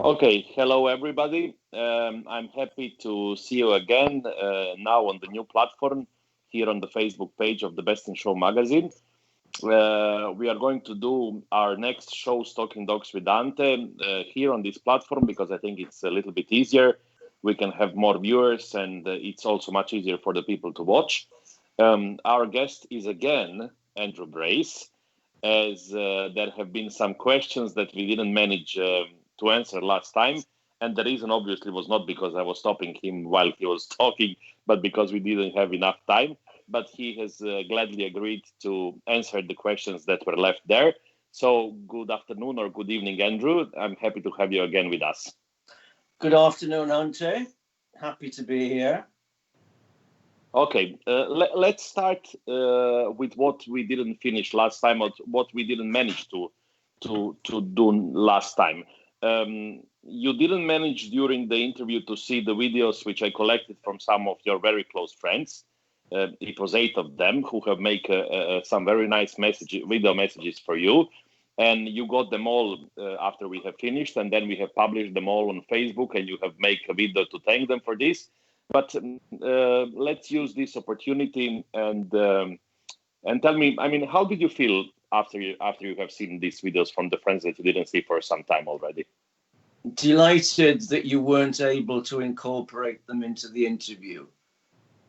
Okay, hello everybody. I'm happy to see you again now on the new platform here on the Facebook page of the Best in Show magazine. We are going to do our next show, Stalking Dogs with Ante, here on this platform because I think it's a little bit easier. We can have more viewers and it's also much easier for the people to watch. Our guest is again Andrew Brace, as there have been some questions that we didn't manage to answer last time. And the reason obviously was not because I was stopping him while he was talking, but because we didn't have enough time. But he has gladly agreed to answer the questions that were left there. So good afternoon or good evening, Andrew. I'm happy to have you again with us. Good afternoon, Ante. Happy to be here. Okay, let's start with what we didn't finish last time, or what we didn't manage to do last time. You didn't manage during the interview to see the videos which I collected from some of your very close friends. It was 8 of them who have made some very nice video messages for you. And you got them all after we have finished, and then we have published them all on Facebook, and you have made a video to thank them for this. But let's use this opportunity and tell me, I mean, how did you feel after you have seen these videos from the friends that you didn't see for some time already? Delighted that you weren't able to incorporate them into the interview,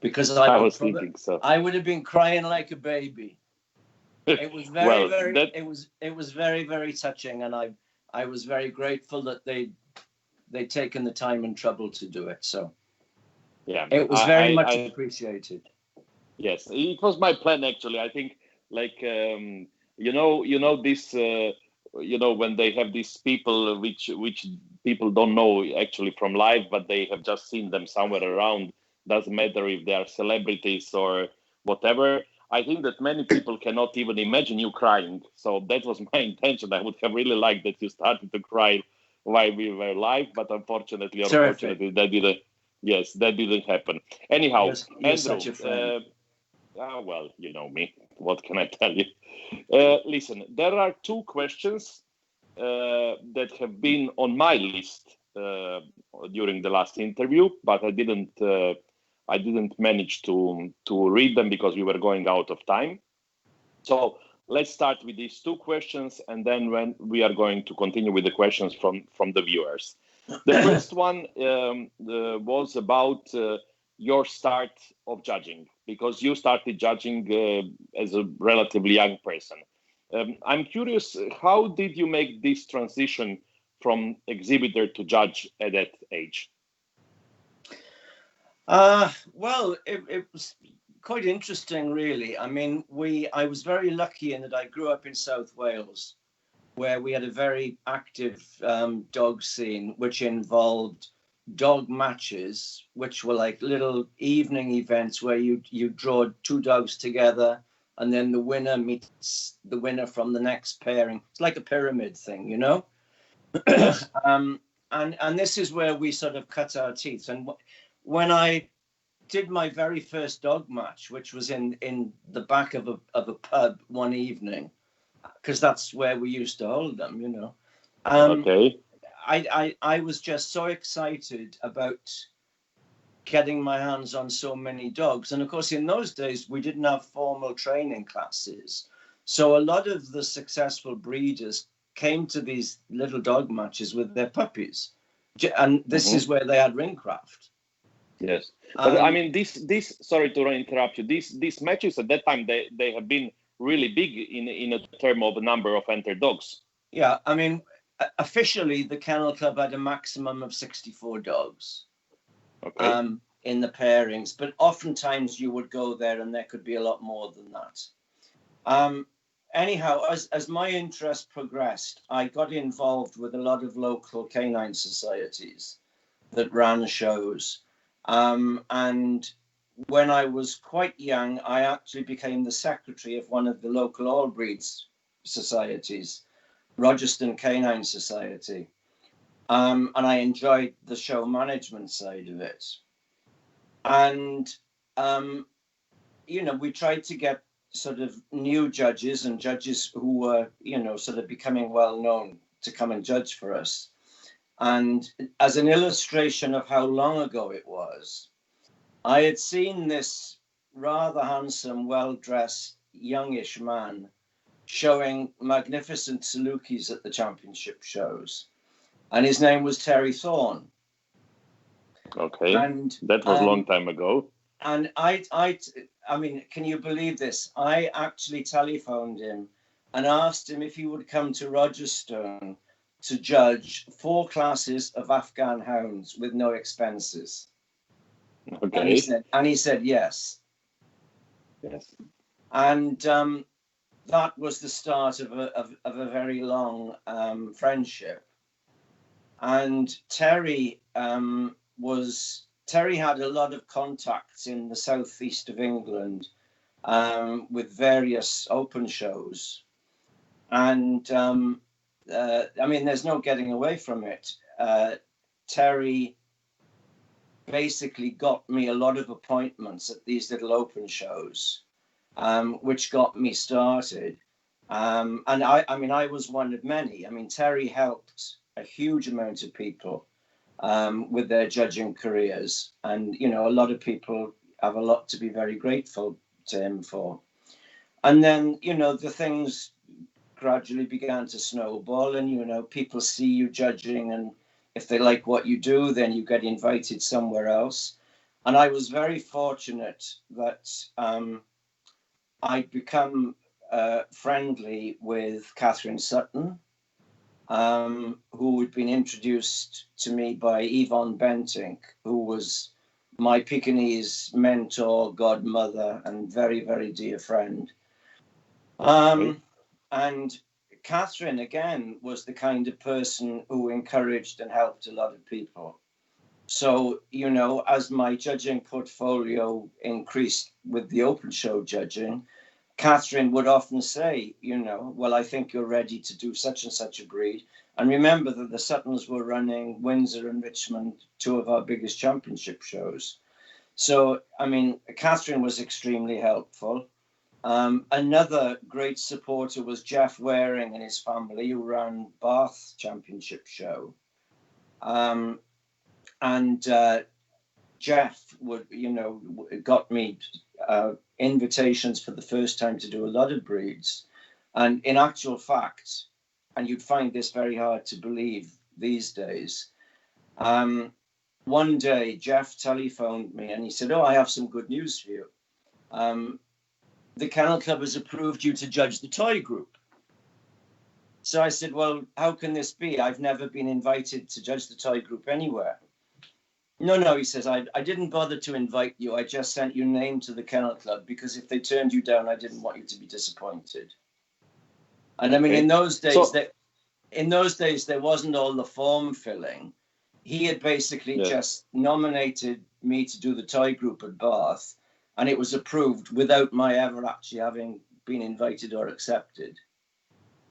because I was thinking so. I would have been crying like a baby. It was very, it was very, very touching, and I was very grateful that they'd taken the time and trouble to do it. So yeah, it was very much appreciated. Yes, it was my plan actually. I think, like this, when they have these people which people don't know actually from live, but they have just seen them somewhere around. Doesn't matter if they are celebrities or whatever. I think that many people cannot even imagine you crying. So that was my intention. I would have really liked that you started to cry while we were live, but unfortunately, that didn't. Yes, that didn't happen. Anyhow, you're Andrew, such a friend. Well, you know me. What can I tell you? Listen, there are 2 questions that have been on my list during the last interview, but I didn't manage to read them because we were going out of time. So let's start with these 2 questions, and then when we are going to continue with the questions from the viewers. The first one was about your start of judging, because you started judging as a relatively young person. I'm curious, how did you make this transition from exhibitor to judge at that age? Well, it was quite interesting, really. I mean, I was very lucky in that I grew up in South Wales, where we had a very active dog scene, which involved dog matches, which were like little evening events where you draw 2 dogs together, and then the winner meets the winner from the next pairing. It's like a pyramid thing, you know? Yes. And this is where we sort of cut our teeth. And when I did my very first dog match, which was in the back of a pub one evening, because that's where we used to hold them, you know. Okay. I was just so excited about getting my hands on so many dogs. And of course, in those days, we didn't have formal training classes. So a lot of the successful breeders came to these little dog matches with their puppies. And this is where they had ringcraft. Yes. But I mean, this sorry to interrupt you. These matches at that time, they have been really big in a term of a number of entered dogs. Yeah, I mean, officially, the Kennel Club had a maximum of 64 dogs. Okay. In the pairings, but oftentimes you would go there and there could be a lot more than that. Anyhow, as my interest progressed, I got involved with a lot of local canine societies that ran shows. And when I was quite young, I actually became the secretary of one of the local all breeds societies, Rogerston Canine Society. And I enjoyed the show management side of it. And, we tried to get sort of new judges and judges who were, sort of becoming well known to come and judge for us. And as an illustration of how long ago it was, I had seen this rather handsome, well-dressed, youngish man showing magnificent Salukis at the championship shows. And his name was Terry Thorne. Okay, and that was a long time ago. And I mean, can you believe this? I actually telephoned him and asked him if he would come to Rogerstone to judge 4 classes of Afghan hounds with no expenses. Okay. And he said yes. Yes. And that was the start of a very long friendship. And Terry Terry had a lot of contacts in the southeast of England with various open shows. And I mean, there's no getting away from it. Terry basically got me a lot of appointments at these little open shows, which got me started. And I mean, I was one of many. I mean, Terry helped a huge amount of people with their judging careers. And, you know, a lot of people have a lot to be very grateful to him for. And then, you know, the things gradually began to snowball, and, you know, people see you judging, and if they like what you do, then you get invited somewhere else. And I was very fortunate that I'd become friendly with Catherine Sutton, who had been introduced to me by Yvonne Bentinck, who was my Pekingese mentor, godmother, and very, very dear friend. And Catherine, again, was the kind of person who encouraged and helped a lot of people. So, you know, as my judging portfolio increased with the open show judging, Catherine would often say, you know, well, I think you're ready to do such and such a breed. And remember that the Suttons were running Windsor and Richmond, 2 of our biggest championship shows. So, I mean, Catherine was extremely helpful. Another great supporter was Jeff Waring and his family, who ran Bath Championship Show. Jeff would, you know, got me invitations for the first time to do a lot of breeds. And in actual fact, and you'd find this very hard to believe these days, one day Jeff telephoned me and he said, "Oh, I have some good news for you. The Kennel Club has approved you to judge the toy group." So I said, "Well, how can this be? I've never been invited to judge the toy group anywhere." No, he says, I didn't bother to invite you. I just sent your name to the Kennel Club because if they turned you down, I didn't want you to be disappointed. And I mean, in those days, there wasn't all the form filling. He had basically just nominated me to do the toy group at Bath, and it was approved without my ever actually having been invited or accepted.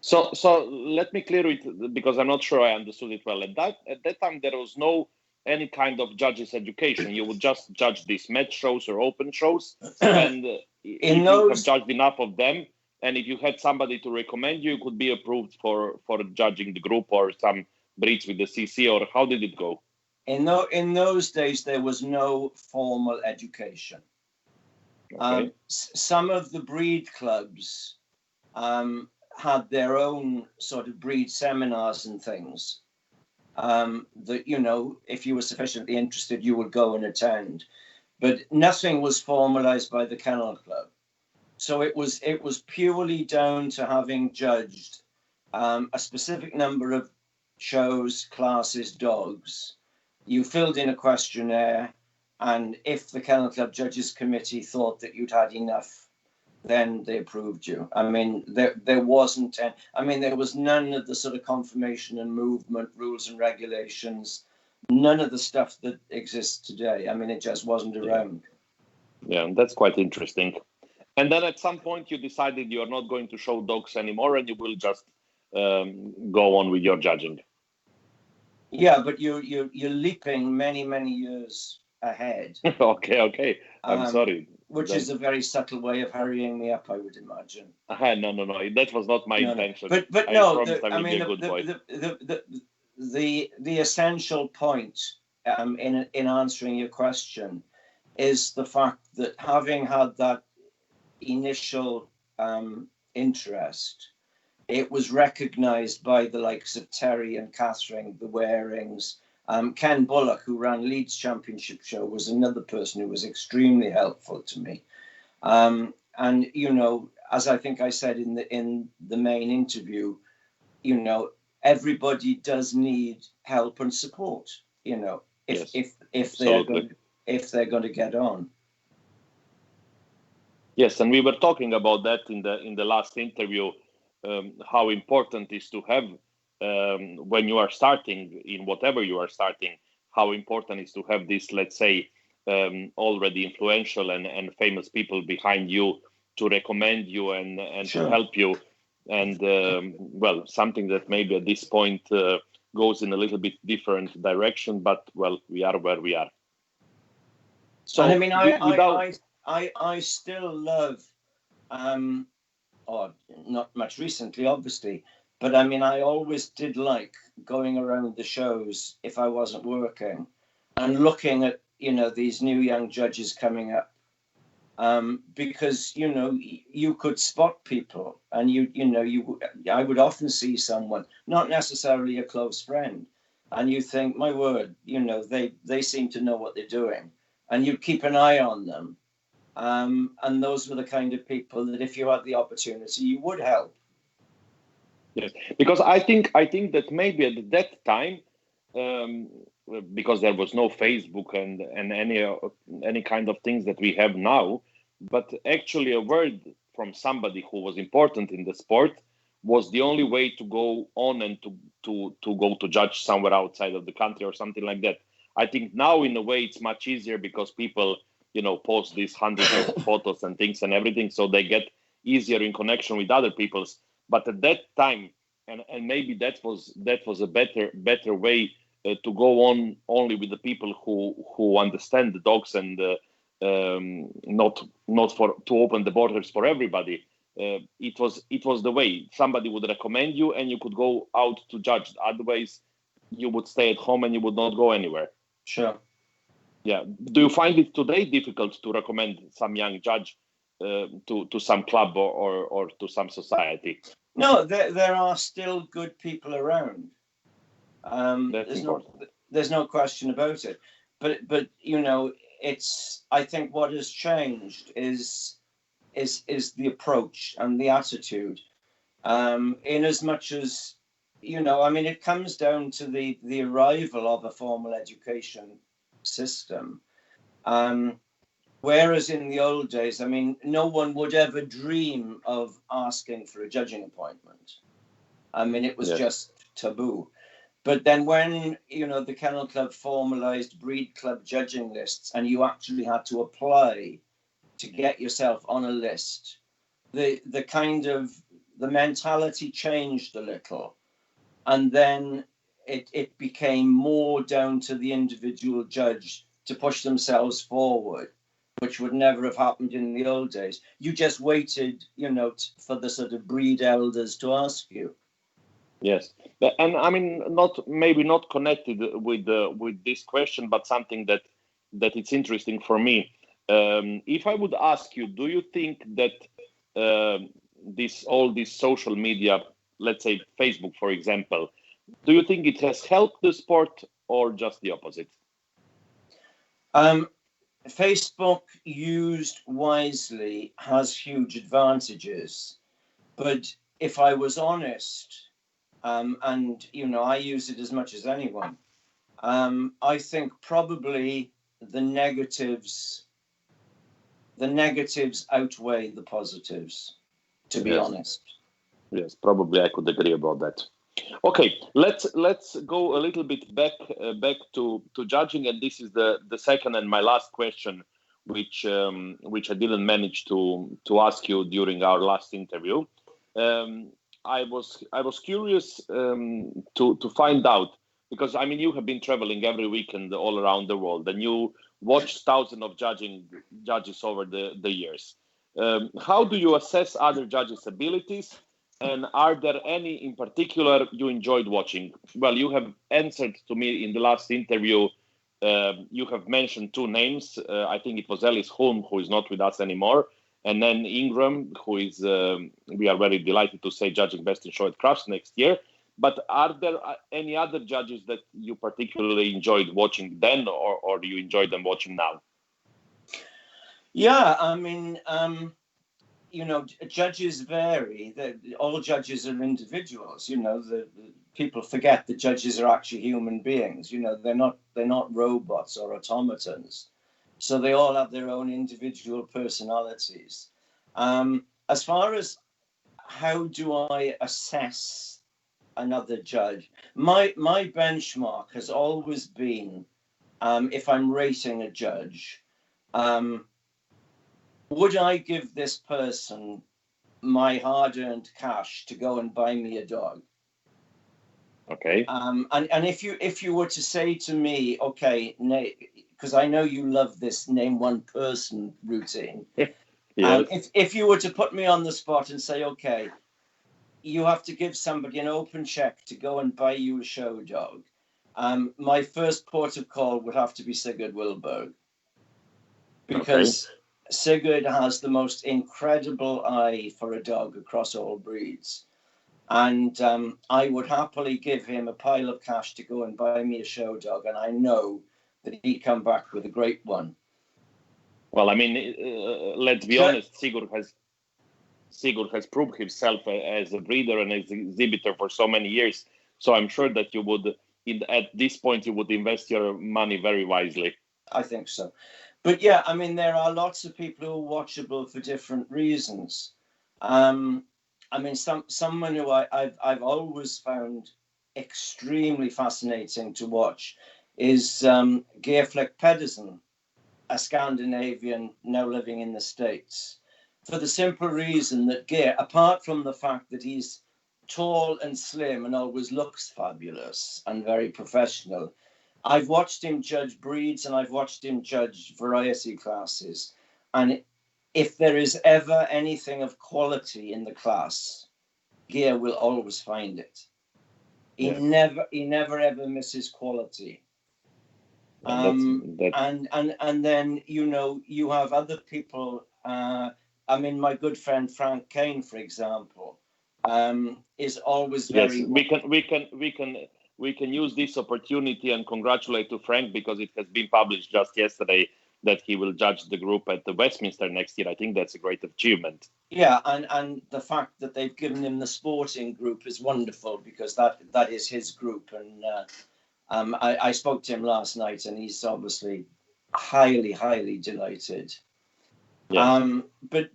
So let me clear it, because I'm not sure I understood it well. At that time, there was no any kind of judges education. You would just judge these match shows or open shows, and if you have judged enough of them, and if you had somebody to recommend you, could be approved for judging the group or some breeds with the CC, or how did it go? In those days, there was no formal education. Okay. Some of the breed clubs had their own sort of breed seminars and things that, you know, if you were sufficiently interested, you would go and attend. But nothing was formalized by the Kennel Club. So it was purely down to having judged a specific number of shows, classes, dogs. You filled in a questionnaire, and if the Kennel Club Judges Committee thought that you'd had enough, then they approved you. I mean, there wasn't, I mean, there was none of the sort of conformation and movement rules and regulations, none of the stuff that exists today. I mean, it just wasn't around. Yeah, that's quite interesting. And then at some point you decided you're not going to show dogs anymore and you will just go on with your judging. Yeah, but you're leaping many years ahead. Okay. I'm sorry. Which is a very subtle way of hurrying me up, I would imagine. No. That was not my intention. But no, I mean, the essential point in answering your question is the fact that having had that initial interest, it was recognised by the likes of Terry and Catherine, the Warings. Ken Bullock, who ran Leeds Championship Show, was another person who was extremely helpful to me. And you know, as I think I said in the main interview, you know, everybody does need help and support. You know, if they're going to get on. Yes, and we were talking about that in the last interview. How important is to have when you are starting in whatever you are starting. How important is to have this, let's say, already influential and famous people behind you to recommend you and Sure. to help you. And well, something that maybe at this point goes in a little bit different direction, but well, we are where we are. So and I mean, I still love, or not much recently, obviously, but I mean, I always did like going around the shows if I wasn't working and looking at, you know, these new young judges coming up. Because, you know, you could spot people and I would often see someone, not necessarily a close friend, and you think, my word, you know, they seem to know what they're doing, and you keep an eye on them. And those were the kind of people that if you had the opportunity, you would help. Yes, because I think that maybe at that time, because there was no Facebook and any kind of things that we have now, but actually a word from somebody who was important in the sport was the only way to go on and to go to judge somewhere outside of the country or something like that. I think now in a way it's much easier because people, you know, post these hundreds of photos and things and everything, so they get easier in connection with other people's. But at that time, and maybe that was a better way to go on only with the people who understand the dogs and not for to open the borders for everybody. It was the way somebody would recommend you and you could go out to judge. Otherwise, you would stay at home and you would not go anywhere. Sure. Yeah. Do you find it today difficult to recommend some young judge to some club or to some society? No, there are still good people around. There's no question about it. But you know, I think what has changed is the approach and the attitude. In as much as, you know, I mean, it comes down to the arrival of a formal education system. Whereas in the old days, I mean, no one would ever dream of asking for a judging appointment. I mean, it was just taboo. But then when, you know, the Kennel Club formalized breed club judging lists and you actually had to apply to get yourself on a list, the mentality changed a little. And then it became more down to the individual judge to push themselves forward, which would never have happened in the old days. You just waited, you know, for the sort of breed elders to ask you. Yes, and I mean, maybe not connected with this question, but something that it's interesting for me. If I would ask you, do you think that all this social media, let's say Facebook, for example, do you think it has helped the sport or just the opposite? Facebook, used wisely, has huge advantages, but if I was honest, and you know, I use it as much as anyone, I think probably the negatives outweigh the positives, to be honest. Yes, probably I could agree about that. Okay, let's go a little bit back to judging, and this is the second and my last question, which I didn't manage to ask you during our last interview. I was curious to find out, because I mean, you have been traveling every weekend all around the world, and you watched thousands of judges over the years. How do you assess other judges' abilities, And are there any in particular you enjoyed watching? Well, you have answered to me in the last interview. You have mentioned two names. I think it was Ellis Holm, who is not with us anymore, and then Ingram, who is, we are very delighted to say, judging Best in Show at Crafts next year. But are there any other judges that you particularly enjoyed watching then, or do you enjoy them watching now? Yeah, I mean, judges vary. All judges are individuals. The people forget that judges are actually human beings. They're not robots or automatons. So they all have their own individual personalities. As far as how do I assess another judge, my benchmark has always been, if I'm rating a judge, would I give this person my hard-earned cash to go and buy me a dog? Okay. And if you were to say to me, okay, because I know you love this name one person routine. Yes. If you were to put me on the spot and say, okay, you have to give somebody an open check to go and buy you a show dog, my first port of call would have to be Sigurd Wilberg, because Sigurd has the most incredible eye for a dog across all breeds. And I would happily give him a pile of cash to go and buy me a show dog, and I know that he'd come back with a great one. Well, I mean, let's be honest. Sigurd has proved himself as a breeder and as an exhibitor for so many years. So I'm sure that you would, at this point, you would invest your money very wisely. I think so. But yeah, I mean, there are lots of people who are watchable for different reasons. I mean, someone who I've always found extremely fascinating to watch is Geirfleck Pedersen, a Scandinavian now living in the States, for the simple reason that Geir, apart from the fact that he's tall and slim and always looks fabulous and very professional, I've watched him judge breeds and I've watched him judge variety classes. And if there is ever anything of quality in the class, Geir will always find it. He never ever misses quality. And then you have other people. I mean, my good friend Frank Kane, for example, is always very. Yes, we can use this opportunity and congratulate to Frank, because it has been published just yesterday that he will judge the group at the Westminster next year. I think that's a great achievement. Yeah, and the fact that they've given him the sporting group is wonderful, because that is his group. And I spoke to him last night, and he's obviously highly delighted. Yes. But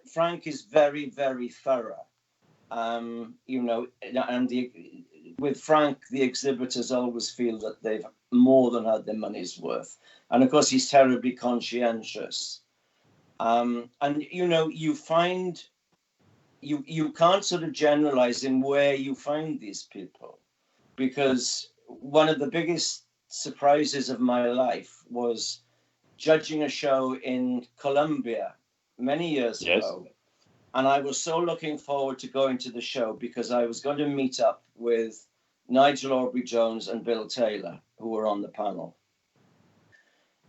Frank is very thorough. And with Frank, the exhibitors always feel that they've more than had their money's worth. And of course, he's terribly conscientious. And you find you can't sort of generalize in where you find these people, because one of the biggest surprises of my life was judging a show in Colombia many years ago. And I was so looking forward to going to the show, because I was going to meet up with Nigel Aubrey-Jones and Bill Taylor, who were on the panel.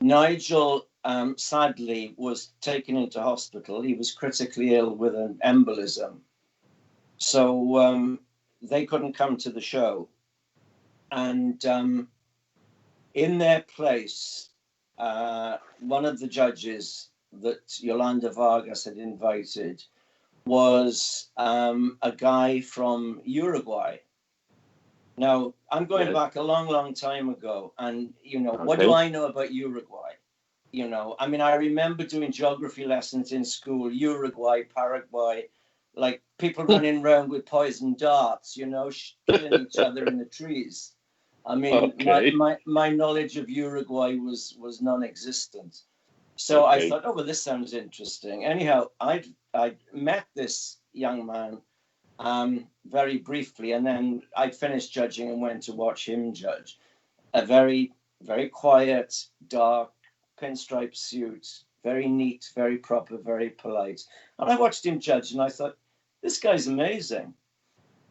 Nigel, sadly, was taken into hospital. He was critically ill with an embolism. So they couldn't come to the show. And in their place, one of the judges that Yolanda Vargas had invited was a guy from Uruguay. Now, I'm going back a long time ago, and, what do I know about Uruguay? I mean, I remember doing geography lessons in school, Uruguay, Paraguay, like people running around with poison darts, killing each other in the trees. I mean, my knowledge of Uruguay was non-existent. So I thought, well, this sounds interesting. Anyhow, I met this young man very briefly, and then I finished judging and went to watch him judge. A very quiet, dark, pinstripe suit, very neat, very proper, very polite. And I watched him judge, and I thought, this guy's amazing.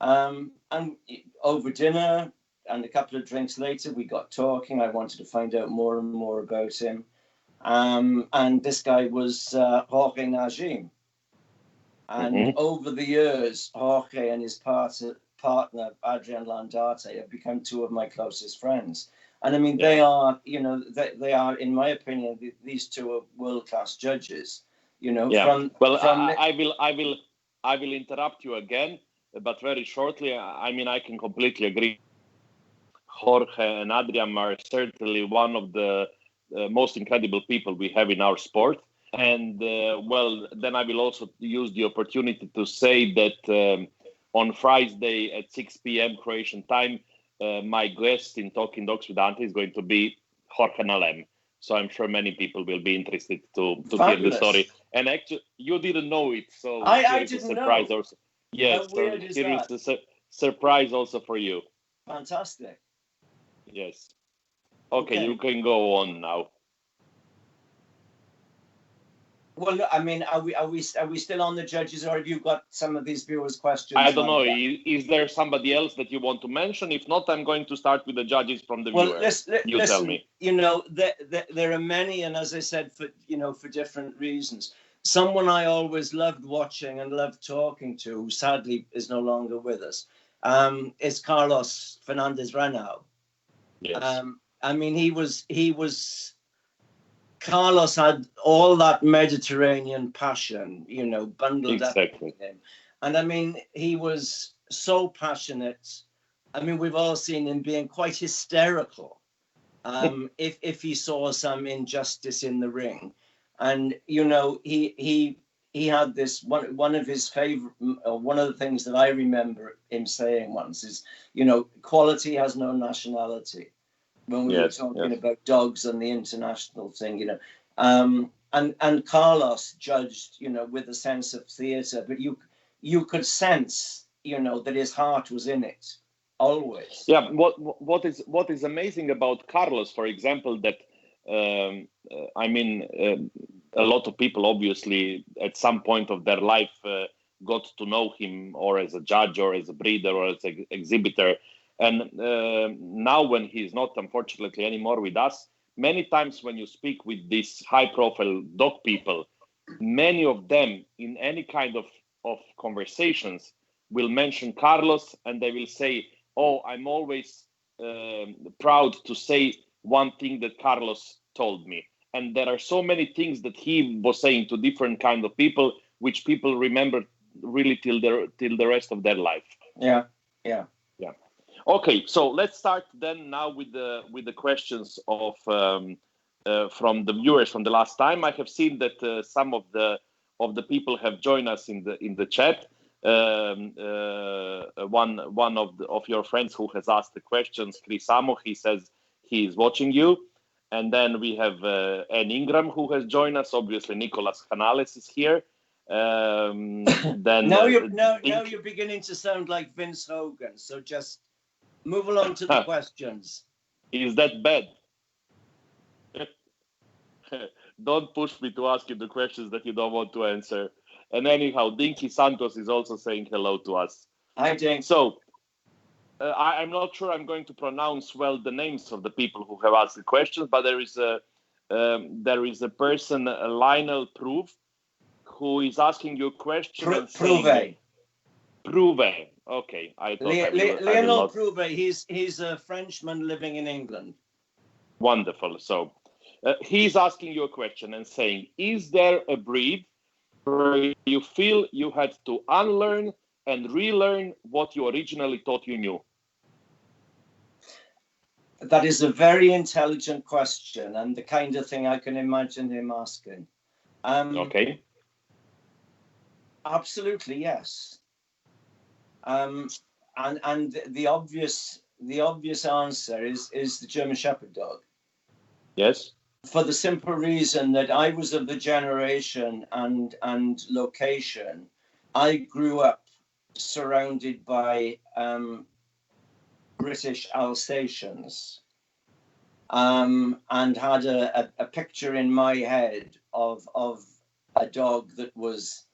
And over dinner and a couple of drinks later, we got talking. I wanted to find out more and more about him. And this guy was Jorge Najim. And over the years, Jorge and his partner, Adrian Landarte, have become two of my closest friends. And I mean, they are, you know, they are, in my opinion, these two are world-class judges. You know, I will interrupt you again, but very shortly. I mean, I can completely agree. Jorge and Adrian are certainly one of the most incredible people we have in our sport. And then I will also use the opportunity to say that on Friday at 6 p.m. Croatian time, my guest in Talking Dogs with Ante is going to be Jorge Nalem. So I'm sure many people will be interested to hear the story. And actually, you didn't know it, so I didn't surprise know. Also. Yes, how weird is that? Is a surprise also for you. Fantastic. Yes. Okay, you can go on now. Well, I mean, are we still on the judges, or have you got some of these viewers' questions? I don't know. Is there somebody else that you want to mention? If not, I'm going to start with the judges from the viewers. Listen, tell me. You know, there are many, and as I said, for different reasons. Someone I always loved watching and loved talking to, who sadly is no longer with us, is Carlos Fernandez Reynau. Yes. I mean, he was. Carlos had all that Mediterranean passion, you know, bundled up in him. And I mean, he was so passionate. I mean, we've all seen him being quite hysterical if he saw some injustice in the ring. And, you know, he had this, one of his favorite, one of the things that I remember him saying once is, you know, quality has no nationality. When we were talking about dogs and the international thing, you know, and Carlos judged, you know, with a sense of theatre, but you could sense, you know, that his heart was in it always. Yeah. What is amazing about Carlos, for example, that I mean, a lot of people obviously at some point of their life got to know him, or as a judge, or as a breeder, or as an exhibitor. And now when he's not, unfortunately, anymore with us, many times when you speak with these high-profile dog people, many of them in any kind of conversations will mention Carlos, and they will say, oh, I'm always proud to say one thing that Carlos told me. And there are so many things that he was saying to different kind of people, which people remember really till the rest of their life. Yeah. Okay, so let's start then now with the questions of from the viewers from the last time. I have seen that some of the people have joined us in the chat. One of your friends who has asked the questions, Chris Amo, he says he is watching you, and then we have Anne Ingram who has joined us. Obviously, Nicolas Canales is here. Then now you're beginning to sound like Vince Hogan. So just move along to the questions. Is that bad? Don't push me to ask you the questions that you don't want to answer. And anyhow, Dinky Santos is also saying hello to us. Hi, Dink. So, I'm not sure I'm going to pronounce well the names of the people who have asked the questions, but there is a person, Lionel Prove, who is asking you a question. Prove. Okay, I thought Lionel Prouvé, he's a Frenchman living in England. Wonderful. So he's asking you a question and saying, is there a breed where you feel you had to unlearn and relearn what you originally thought you knew? That is a very intelligent question, and the kind of thing I can imagine him asking. Okay. Absolutely, yes. And the obvious answer is the German Shepherd dog. Yes. For the simple reason that I was of the generation and location, I grew up surrounded by British Alsatians. and had a picture in my head of a dog that was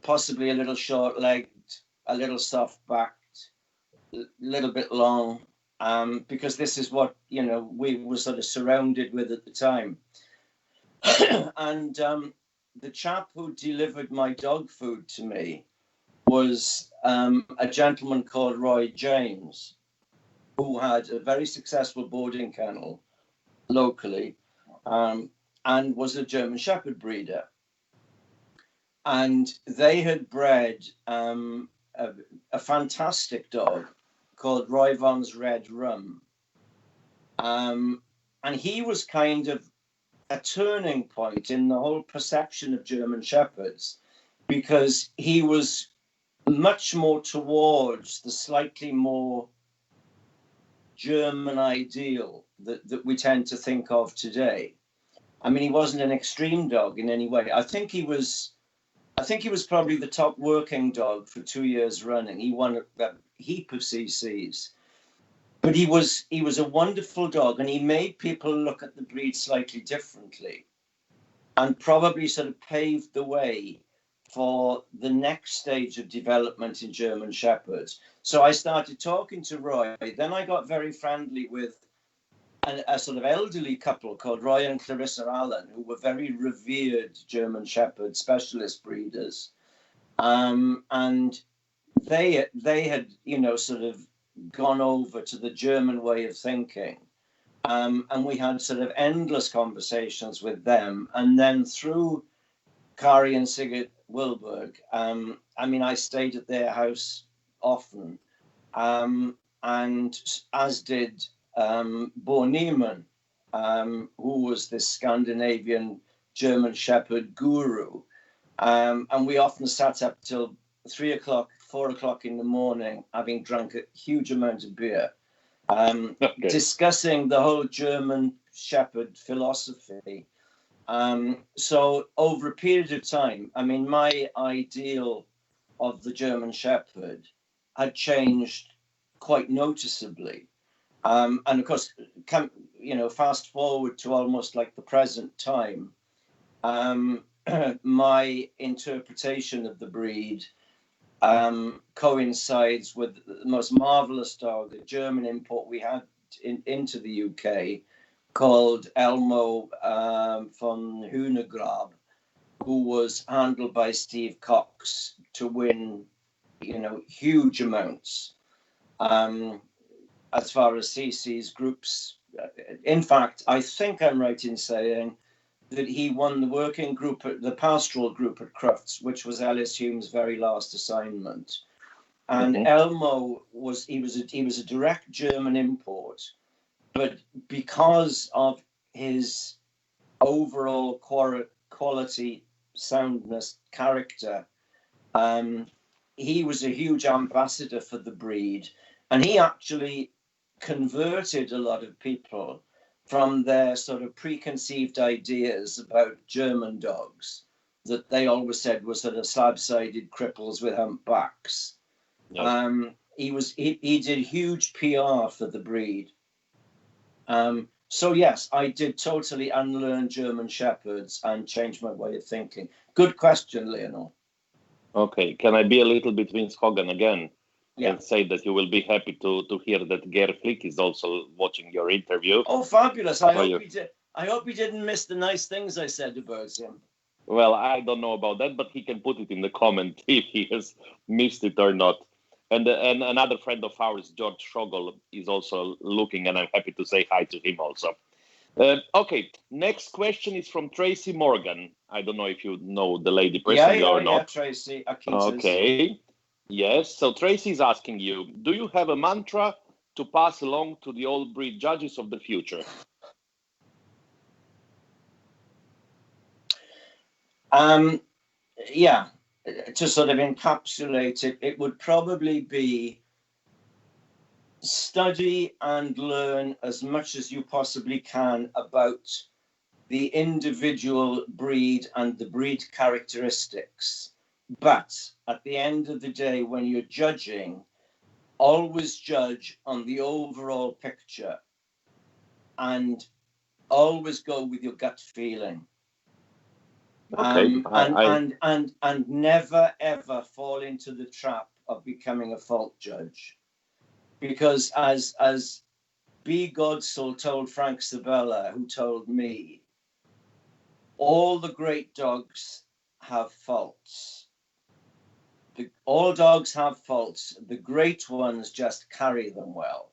possibly a little short-legged, a little soft-backed, a little bit long, because this is what, you know, we were sort of surrounded with at the time. And the chap who delivered my dog food to me was a gentleman called Roy James, who had a very successful boarding kennel locally, and was a German Shepherd breeder. And they had bred a fantastic dog called Roy Vaughan's Red Rum. And he was kind of a turning point in the whole perception of German Shepherds, because he was much more towards the slightly more German ideal that we tend to think of today. I mean, he wasn't an extreme dog in any way. I think he was probably the top working dog for 2 years running. He won a heap of CCs. But he was a wonderful dog, and he made people look at the breed slightly differently, and probably sort of paved the way for the next stage of development in German Shepherds. So I started talking to Roy. Then I got very friendly with a sort of elderly couple called Roy and Clarissa Allen, who were very revered German Shepherd specialist breeders. And they had, you know, sort of gone over to the German way of thinking. And we had sort of endless conversations with them. And then through Kari and Sigurd Wilberg, I mean, I stayed at their house often. And as did Bo Niemann, who was this Scandinavian German Shepherd guru. And we often sat up till 3 o'clock, 4 o'clock in the morning, having drunk a huge amount of beer, discussing the whole German Shepherd philosophy. So over a period of time, I mean, my ideal of the German Shepherd had changed quite noticeably. And of course, you know, fast forward to almost like the present time, my interpretation of the breed coincides with the most marvelous dog, a German import we had into the UK, called Elmo von Hunegrab, who was handled by Steve Cox to win, you know, huge amounts as far as CC's groups. In fact, I think I'm right in saying that he won the working group, the pastoral group at Crufts, which was Ellis Hume's very last assignment. And Elmo was a direct German import, but because of his overall quality, soundness, character, he was a huge ambassador for the breed, and he actually converted a lot of people from their sort of preconceived ideas about German dogs that they always said were sort of slab-sided cripples with humpbacks. Yes. He did huge PR for the breed. So yes, I did totally unlearn German Shepherds and change my way of thinking. Good question, Lionel. Okay, can I be a little bit Vince Hogan again? Yeah. And say that you will be happy to hear that Ger Flick is also watching your interview. Oh, fabulous! I hope he didn't miss the nice things I said about him. Well, I don't know about that, but he can put it in the comment if he has missed it or not. And another friend of ours, George Schogel, is also looking, and I'm happy to say hi to him also. Okay, next question is from Tracy Morgan. I don't know if you know the lady personally or not. Yeah, Tracy. Okay. Yes, so Tracy is asking you, do you have a mantra to pass along to the old breed judges of the future? Yeah, to sort of encapsulate it, it would probably be study and learn as much as you possibly can about the individual breed and the breed characteristics. But at the end of the day, when you're judging, always judge on the overall picture and always go with your gut feeling. Okay. And never ever fall into the trap of becoming a fault judge, because as B. Godsoul told Frank Sabella, who told me, all the great dogs have faults. All dogs have faults. The great ones just carry them well.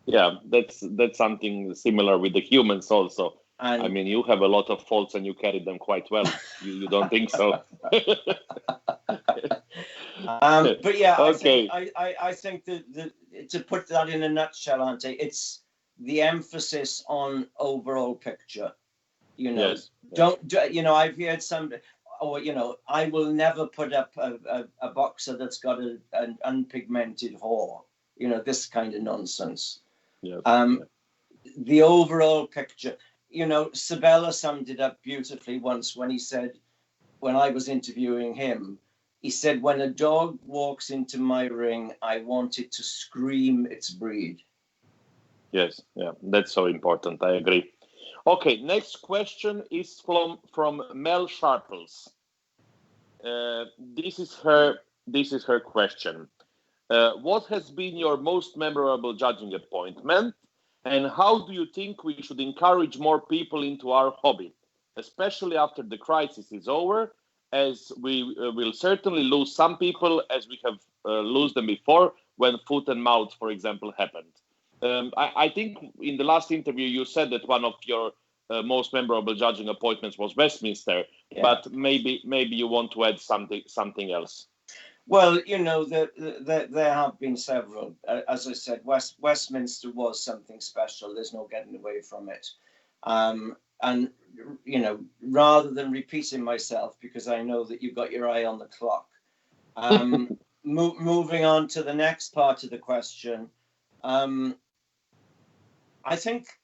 Yeah, that's something similar with the humans also. And I mean, you have a lot of faults and you carry them quite well. You don't think so? But yeah, Okay. I think that to put that in a nutshell, Ante, it's the emphasis on overall picture. You know, Yes. you know, I've heard some, or you know, I will never put up a boxer that's got an unpigmented hair. You know, this kind of nonsense. Yes. The overall picture. You know, Sabella summed it up beautifully once when he said, when I was interviewing him, he said, when a dog walks into my ring, I want it to scream its breed. Yes. Yeah. That's so important. I agree. Okay. Next question is from Mel Sharples. This is her question. What has been your most memorable judging appointment, and how do you think we should encourage more people into our hobby, especially after the crisis is over, as we will certainly lose some people, as we have lost them before when foot and mouth, for example, happened. I think in the last interview you said that one of your most memorable judging appointments was Westminster, Yeah. but maybe you want to add something else. Well, you know, there have been several. As I said, Westminster was something special. There's no getting away from it. And, you know, rather than repeating myself, because I know that you've got your eye on the clock, moving on to the next part of the question, I think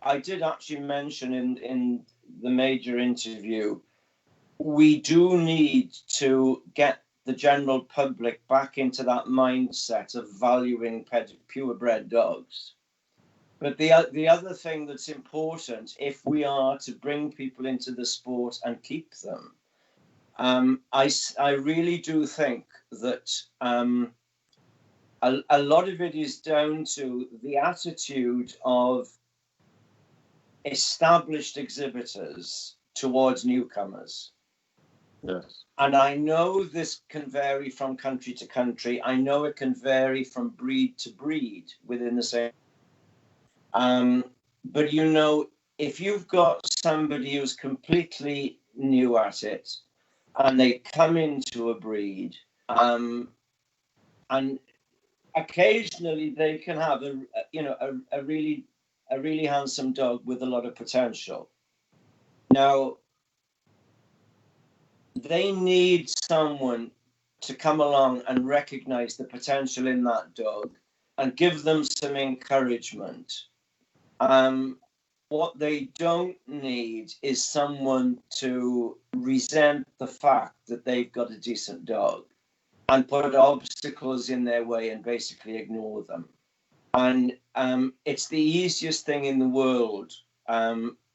I did actually mention in the major interview, we do need to get the general public back into that mindset of valuing purebred dogs. But the other thing that's important, if we are to bring people into the sport and keep them, I really do think that a lot of it is down to the attitude of established exhibitors towards newcomers. Yes. And I know this can vary from country to country. I know it can vary from breed to breed within the same. But you know, if you've got somebody who's completely new at it, and they come into a breed, and occasionally they can have a really handsome dog with a lot of potential. Now, they need someone to come along and recognize the potential in that dog and give them some encouragement. What they don't need is someone to resent the fact that they've got a decent dog and put obstacles in their way and basically ignore them. And it's the easiest thing in the world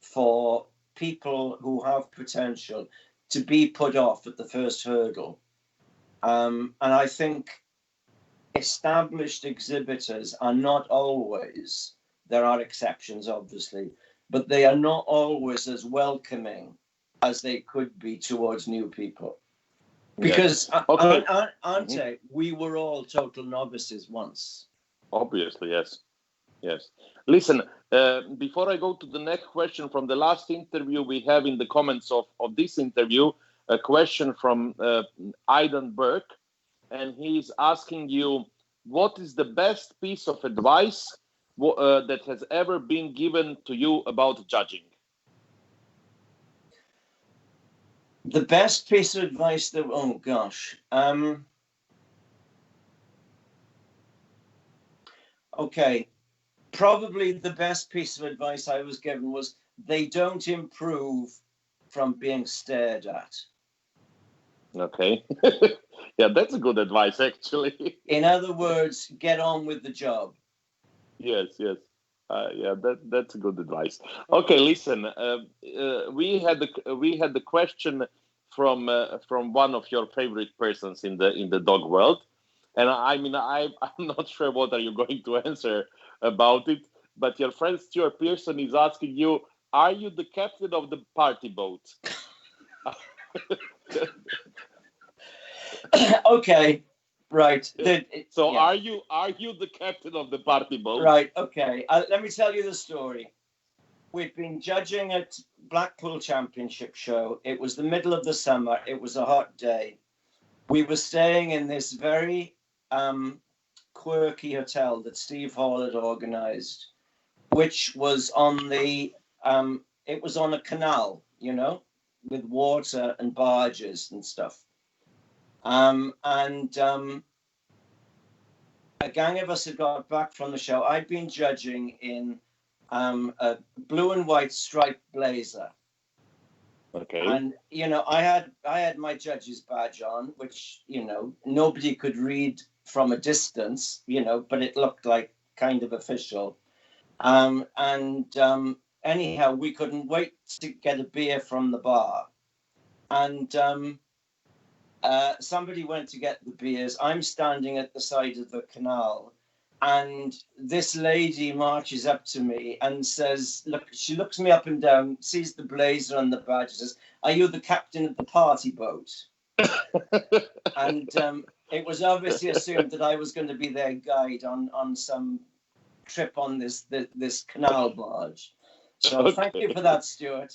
for people who have potential to be put off at the first hurdle. And I think established exhibitors are not always, there are exceptions obviously, but they are not always as welcoming as they could be towards new people. Because, okay. Ante, we were all total novices once. Obviously, yes. Yes. Listen, before I go to the next question from the last interview, we have in the comments of this interview a question from Aidan Burke, and he's asking you, what is the best piece of advice that has ever been given to you about judging? The best piece of advice that, oh gosh. Okay. Probably the best piece of advice I was given was they don't improve from being stared at. Okay. Yeah, that's a good advice, actually. In other words, get on with the job. Yes, yes. Yeah, that's good advice. Okay, listen, we had the question from one of your favorite persons in the dog world, and I mean I'm not sure what are you going to answer about it, but your friend Stuart Pearson is asking you, are you the captain of the party boat? Okay, right. So Yeah. are you the captain of the party boat? Right. Okay. Let me tell you the story. We'd been judging at Blackpool Championship show. It was the middle of the summer. It was a hot day. We were staying in this very quirky hotel that Steve Hall had organised, which was on it was on a canal, with water and barges and stuff. And a gang of us had got back from the show. I'd been judging in a blue and white striped blazer. Okay. And I had my judge's badge on, which nobody could read from a distance, but it looked like kind of official. Anyhow, we couldn't wait to get a beer from the bar, and somebody went to get the beers. I'm standing at the side of the canal, and this lady marches up to me and says, look, she looks me up and down, sees the blazer and the badge, says, are you the captain of the party boat? And it was obviously assumed that I was going to be their guide on some trip on this canal barge. So okay. Thank you for that, Stuart.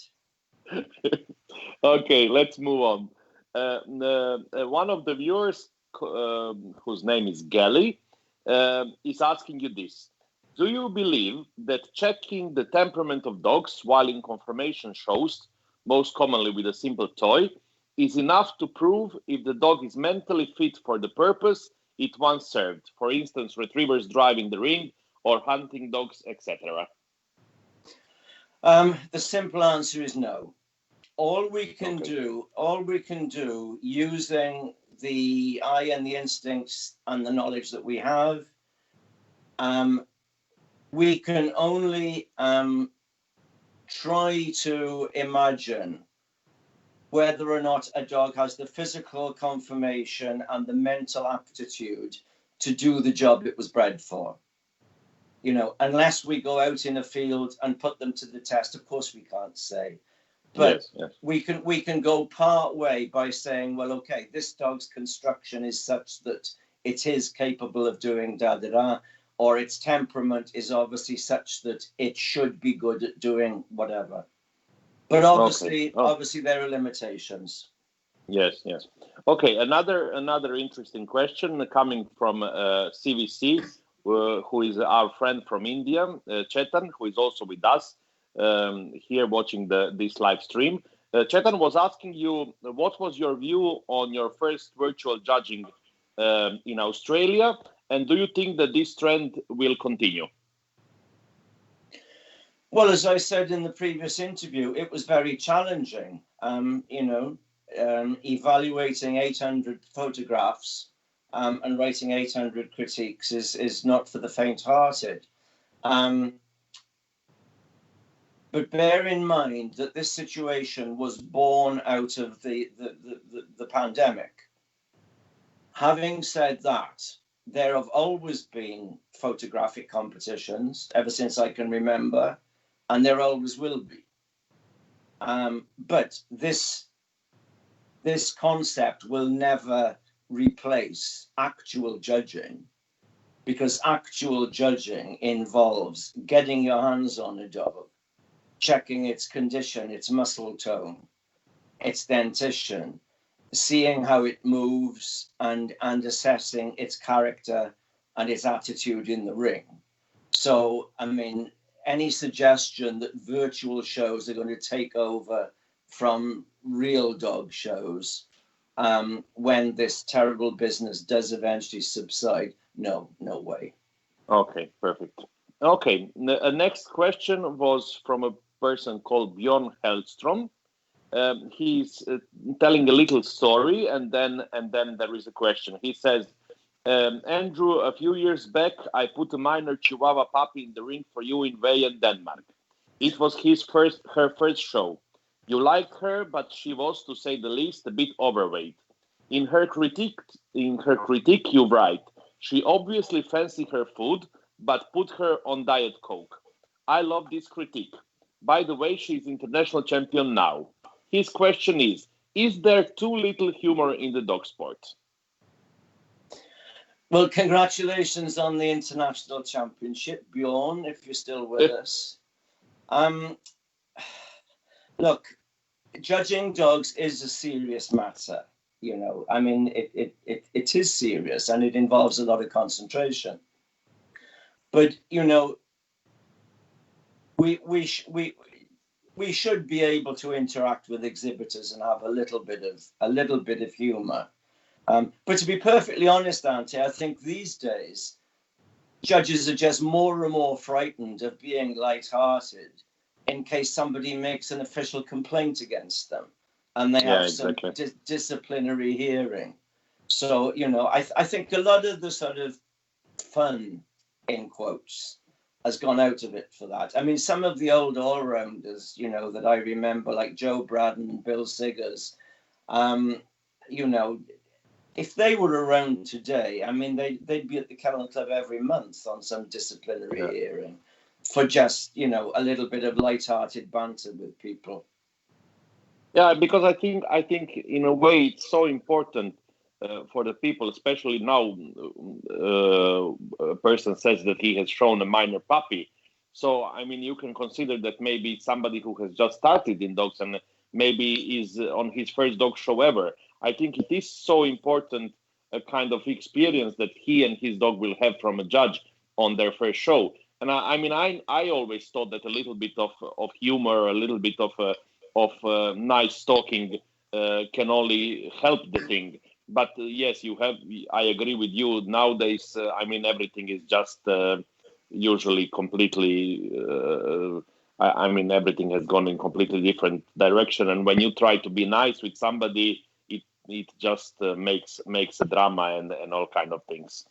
Okay, let's move on. One of the viewers, whose name is Gelly, is asking you this. Do you believe that checking the temperament of dogs while in conformation shows, most commonly with a simple toy, is enough to prove if the dog is mentally fit for the purpose it once served? For instance, retrievers driving the ring or hunting dogs, etc. The simple answer is no. All we can do using the eye and the instincts and the knowledge that we have, we can only try to imagine whether or not a dog has the physical conformation and the mental aptitude to do the job it was bred for. Unless we go out in a field and put them to the test, of course we can't say. But yes. we can go part way by saying, well, okay, this dog's construction is such that it is capable of doing da-da-da, or its temperament is obviously such that it should be good at doing whatever. But obviously there are limitations. Yes. Okay, another interesting question coming from CVC, who is our friend from India, Chetan, who is also with us here watching this live stream. Chetan was asking you, what was your view on your first virtual judging in Australia, and do you think that this trend will continue? Well, as I said in the previous interview, it was very challenging. Evaluating 800 photographs and writing 800 critiques is not for the faint-hearted. But bear in mind that this situation was born out of the pandemic. Having said that, there have always been photographic competitions ever since I can remember, and there always will be. But this concept will never replace actual judging, because actual judging involves getting your hands on a dog, checking its condition, its muscle tone, its dentition, seeing how it moves and assessing its character and its attitude in the ring. So, I mean, any suggestion that virtual shows are going to take over from real dog shows when this terrible business does eventually subside, no way. Okay, perfect. Okay, the next question was from a person called Bjorn Hellstrom. He's telling a little story, and then there is a question. He says, Andrew, a few years back, I put a minor Chihuahua puppy in the ring for you in Vejen, Denmark. It was her first show. You liked her, but she was, to say the least, a bit overweight. In her critique, you write, she obviously fancied her food, but put her on Diet Coke. I love this critique. By the way, she's international champion now. His question is there too little humor in the dog sport? Well, congratulations on the international championship, Bjorn, if you're still with us. Look, judging dogs is a serious matter. You know, I mean, it is serious and it involves a lot of concentration. But, you know, we should be able to interact with exhibitors and have a little bit of humor. But to be perfectly honest, Ante, I think these days judges are just more and more frightened of being lighthearted in case somebody makes an official complaint against them and they have some disciplinary hearing. So, you know, I think a lot of the sort of fun, in quotes, has gone out of it for that. I mean, some of the old all-rounders, you know, that I remember, like Joe Braden and Bill Siggers, you know, if they were around today, I mean, they'd be at the Kennel Club every month on some disciplinary hearing for just, you know, a little bit of light-hearted banter with people. Yeah, because I think in a way it's so important for the people, especially now. A person says that he has shown a minor puppy, so I mean you can consider that maybe somebody who has just started in dogs and maybe is on his first dog show ever. I think it is so important a kind of experience that he and his dog will have from a judge on their first show. And I mean I always thought that a little bit of humor, a little bit of nice talking can only help the thing. But yes, I agree with you. Nowadays, I mean, everything is just usually completely. I mean, everything has gone in completely different direction. And when you try to be nice with somebody, it just makes a drama and all kind of things.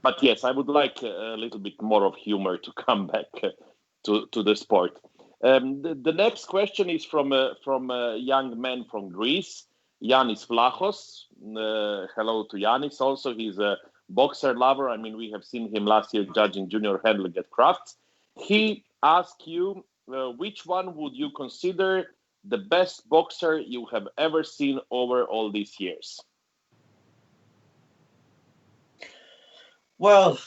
But yes, I would like a little bit more of humor to come back to the sport. The next question is from a young man from Greece, Yanis Vlachos. Hello to Yanis. Also, he's a boxer lover. I mean, we have seen him last year judging junior handling at Crafts. He asked you, which one would you consider the best boxer you have ever seen over all these years? Well,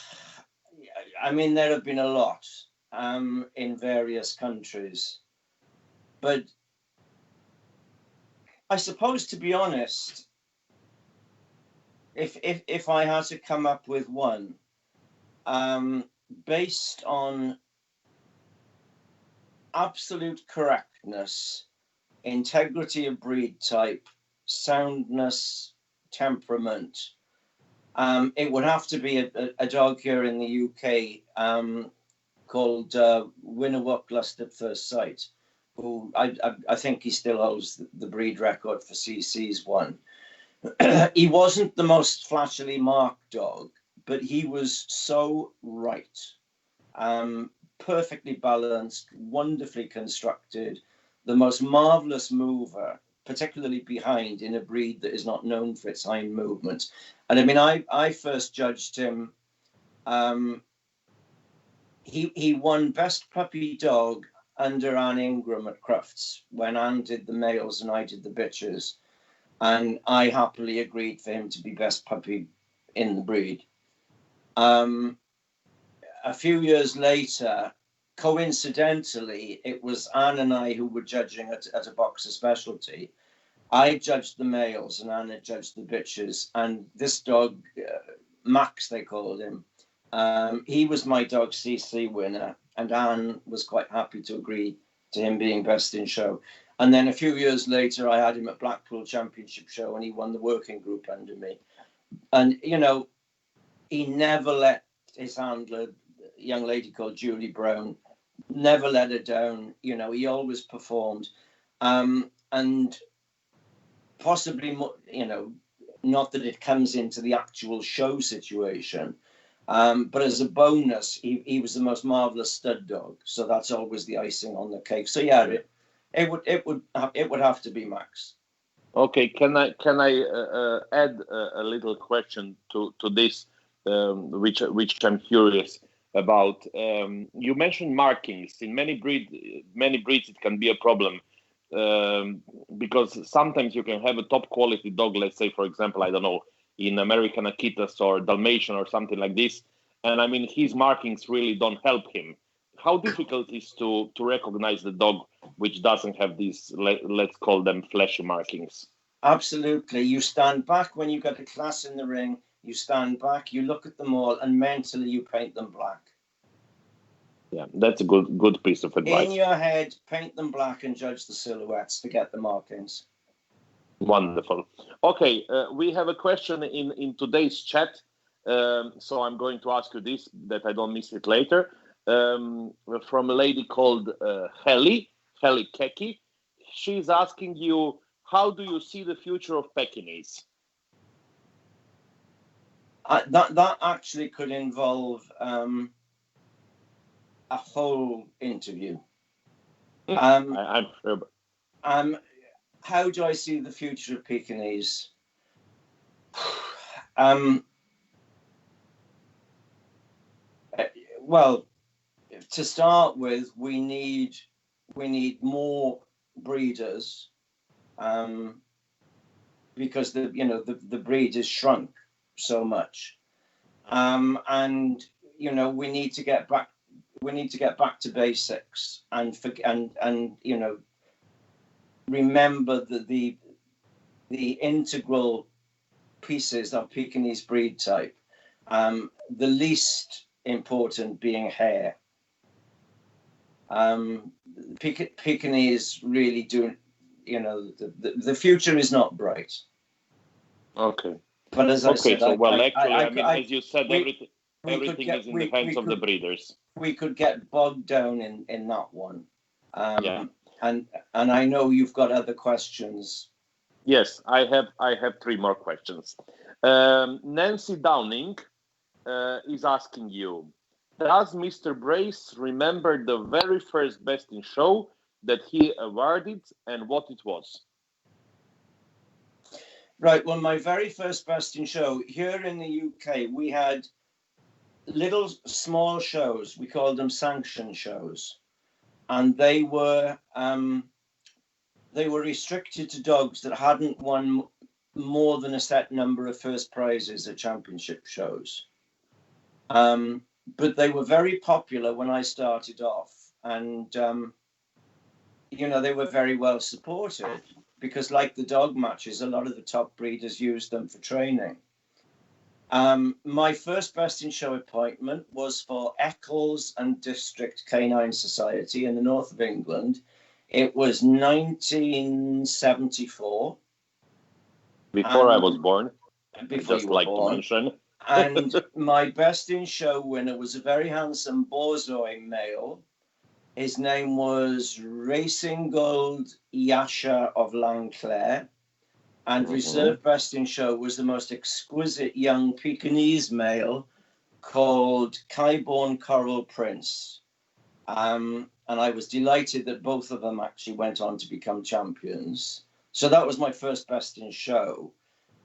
I mean, there have been a lot in various countries. But I suppose, to be honest, if I had to come up with one, based on absolute correctness, integrity of breed type, soundness, temperament, it would have to be a dog here in the UK called Winawuk Lust at First Sight, who I think he still holds the breed record for CC's one. He wasn't the most flashily marked dog, but he was so right. Perfectly balanced, wonderfully constructed, the most marvelous mover, particularly behind, in a breed that is not known for its hind movement. And I mean, I first judged him. He won Best Puppy Dog under Anne Ingram at Crufts when Anne did the males and I did the bitches. And I happily agreed for him to be Best Puppy in the breed. A few years later, coincidentally, it was Anne and I who were judging at a boxer specialty. I judged the males and Anne had judged the bitches. And this dog, Max, they called him, he was my dog CC winner. And Anne was quite happy to agree to him being best in show. And then a few years later, I had him at Blackpool Championship Show and he won the working group under me. And, you know, he never let his handler, a young lady called Julie Brown, never let her down. You know, he always performed. And possibly, you know, not that it comes into the actual show situation. But as a bonus, he was the most marvelous stud dog. So that's always the icing on the cake. So yeah, it would have to be Max. Okay, can I add a little question to this, which I'm curious about? You mentioned markings. In many breeds it can be a problem, because sometimes you can have a top quality dog. Let's say, for example, I don't know, in American Akitas or Dalmatian or something like this, and I mean his markings really don't help him. How difficult is to recognize the dog which doesn't have these, let's call them fleshy markings? Absolutely. You stand back when you've got a class in the ring. You stand back, you look at them all, and mentally you paint them black. Yeah, that's a good piece of advice. In your head, paint them black and judge the silhouettes to get the markings. Wonderful. Okay, we have a question in today's chat, so I'm going to ask you this, that I don't miss it later, from a lady called Heli Keki. She's asking you, how do you see the future of Pekingese? That actually could involve a whole interview. I'm sure. How do I see the future of Pekingese? Well, to start with, we need more breeders, because the breed has shrunk so much, and we need to get back to basics and remember the integral pieces of Pekingese breed type. The least important being hair. Pekingese really do, the future is not bright. Okay. But as I said, so as you said, everything is in the hands of the breeders. We could get bogged down in that one. And I know you've got other questions. Yes, I have 3 more questions. Nancy Downing is asking you, does Mr. Brace remember the very first Best in Show that he awarded and what it was? Right, well, my very first Best in Show here in the UK, we had little small shows. We called them sanction shows, and they were restricted to dogs that hadn't won more than a set number of first prizes at championship shows. But they were very popular when I started off, and they were very well supported because, like the dog matches, a lot of the top breeders used them for training. My first Best in Show appointment was for Eccles and District Canine Society in the north of England. It was 1974. Before I was born. Before just you were like born. To mention. And my Best in Show winner was a very handsome Borzoi male. His name was Racing Gold Yasha of Langclair. And reserve Best in Show was the most exquisite young Pekingese male called Kyborn Coral Prince. And I was delighted that both of them actually went on to become champions. So that was my first Best in Show.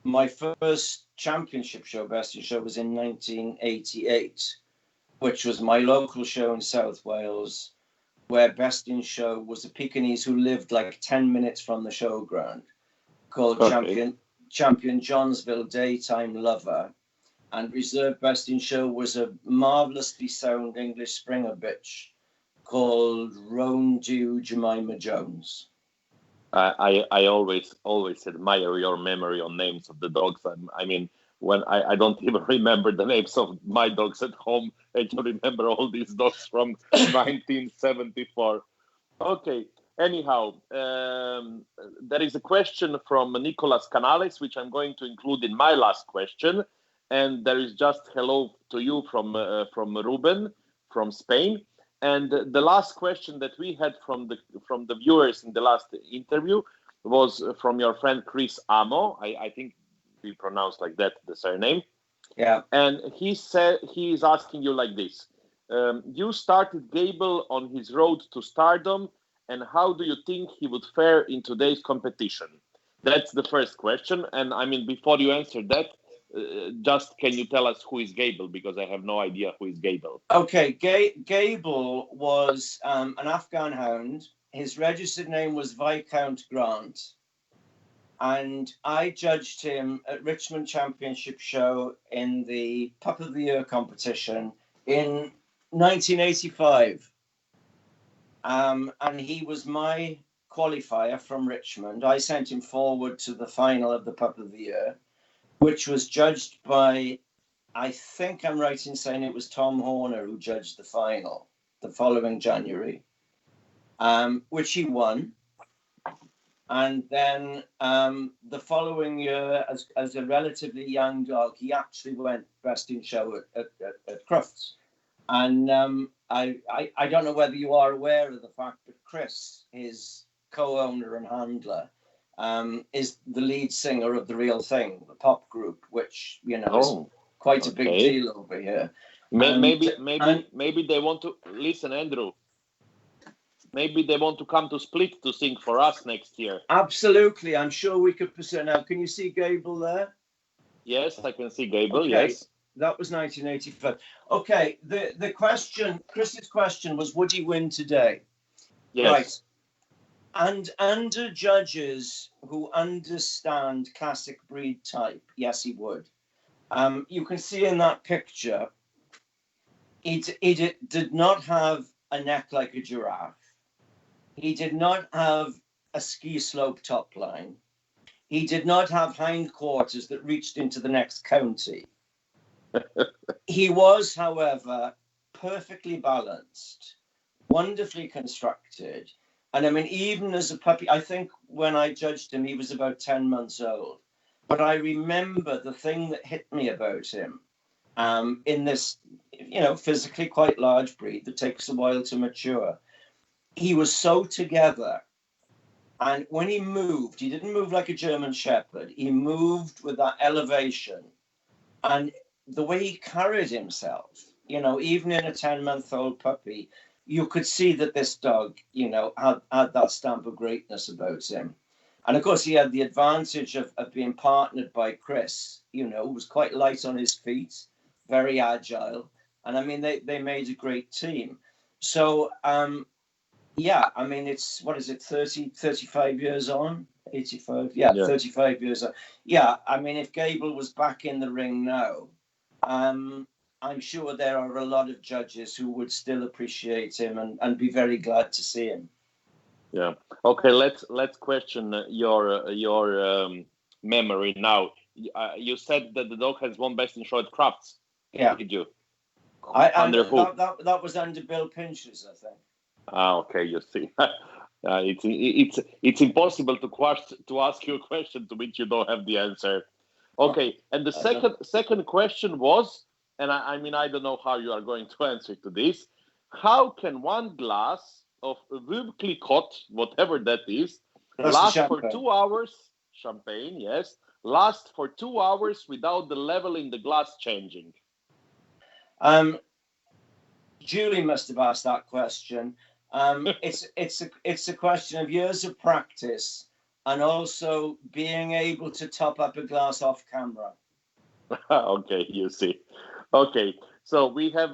My first championship show, Best in Show, was in 1988, which was my local show in South Wales, where Best in Show was a Pekingese who lived like 10 minutes from the showground, called Champion Johnsville Daytime Lover. And reserve Best in Show was a marvelously sound English Springer bitch called Roan Dew Jemima Jones. I always admire your memory on names of the dogs. I mean, when I don't even remember the names of my dogs at home, and you remember all these dogs from 1974. Okay. Anyhow, there is a question from Nicolas Canales, which I'm going to include in my last question. And there is just hello to you from Ruben from Spain. And the last question that we had from the viewers in the last interview was from your friend Chris Amo. I think be pronounced like that, the surname. Yeah. And he said he is asking you like this: you started Gable on his road to stardom, and how do you think he would fare in today's competition? That's the first question. And I mean, before you answer that, just can you tell us who is Gable? Because I have no idea who is Gable. Okay, Gable was an Afghan hound. His registered name was Viscount Grant. And I judged him at Richmond Championship Show in the Pup of the Year competition in 1985. And he was my qualifier from Richmond. I sent him forward to the final of the Pup of the Year, which was judged by, I think I'm right in saying it was Tom Horner who judged the final the following January, which he won. And then the following year, as a relatively young dog, he actually went best in show at Crufts. And I don't know whether you are aware of the fact that Chris, his co-owner and handler, is the lead singer of The Real Thing, the pop group, which, you know, is quite a big deal over here. Maybe they want to listen, Andrew. Maybe they want to come to Split to sing for us next year. Absolutely, I'm sure we could pursue. Now, can you see Gable there? Yes, I can see Gable. Okay. Yes, that was 1985. Okay, the question, Chris's question was, would he win today? Yes. Right. And under judges who understand classic breed type, yes, he would. You can see in that picture, it did not have a neck like a giraffe. He did not have a ski slope top line. He did not have hindquarters that reached into the next county. He was, however, perfectly balanced, wonderfully constructed. And I mean, even as a puppy, I think when I judged him, he was about 10 months old. But I remember the thing that hit me about him in this, you know, physically quite large breed that takes a while to mature. He was so together. And when he moved, he didn't move like a German Shepherd. He moved with that elevation. And the way he carried himself, you know, even in a 10-month-old puppy, you could see that this dog, you know, had that stamp of greatness about him. And of course, he had the advantage of being partnered by Chris, you know, who was quite light on his feet, very agile. And I mean, they made a great team. So, yeah, I mean, it's, what is it, 35 years on? 85? Yeah, 35 years on. Yeah, I mean, if Gable was back in the ring now, I'm sure there are a lot of judges who would still appreciate him and be very glad to see him. Yeah. Okay, let's question your memory now. You said that the dog has won best in show at Crafts. Yeah. Did you? Under who? That was under Bill Pinch's, I think. Okay, you see. It's impossible to ask you a question to which you don't have the answer. Okay, and the second question was, and I mean, I don't know how you are going to answer to this. How can one glass of Veuve whatever that is, last for 2 hours? Champagne, yes. Last for 2 hours without the level in the glass changing. Julie must have asked that question. It's a question of years of practice and also being able to top up a glass off camera. Okay, you see. Okay, so we have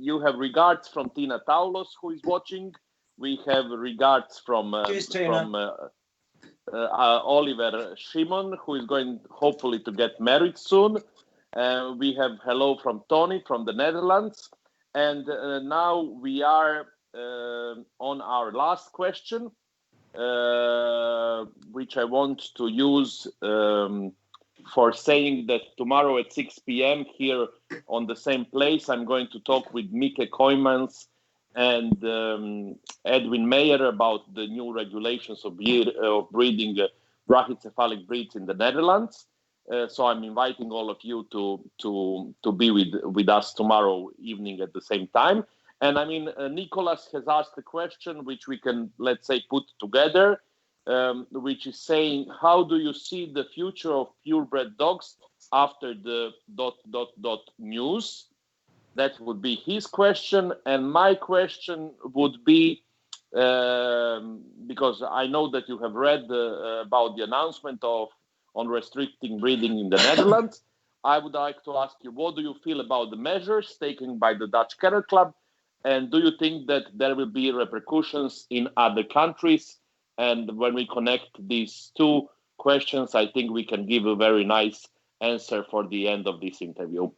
you have regards from Tina Taulos, who is watching. We have regards from Oliver Shimon, who is going hopefully to get married soon. We have hello from Tony from the Netherlands. And now we are on our last question, which I want to use for saying that tomorrow at 6 p.m. here on the same place, I'm going to talk with Mieke Koymans and Edwin Meyer about the new regulations of breeding brachycephalic breeds in the Netherlands. So I'm inviting all of you to be with us tomorrow evening at the same time. And I mean, Nicholas has asked a question which we can, let's say, put together. which is saying, how do you see the future of purebred dogs after the ... news? That would be his question. And my question would be, because I know that you have read about the announcement on restricting breeding in the Netherlands, I would like to ask you, what do you feel about the measures taken by the Dutch Kennel Club? And do you think that there will be repercussions in other countries? And when we connect these two questions, I think we can give a very nice answer for the end of this interview.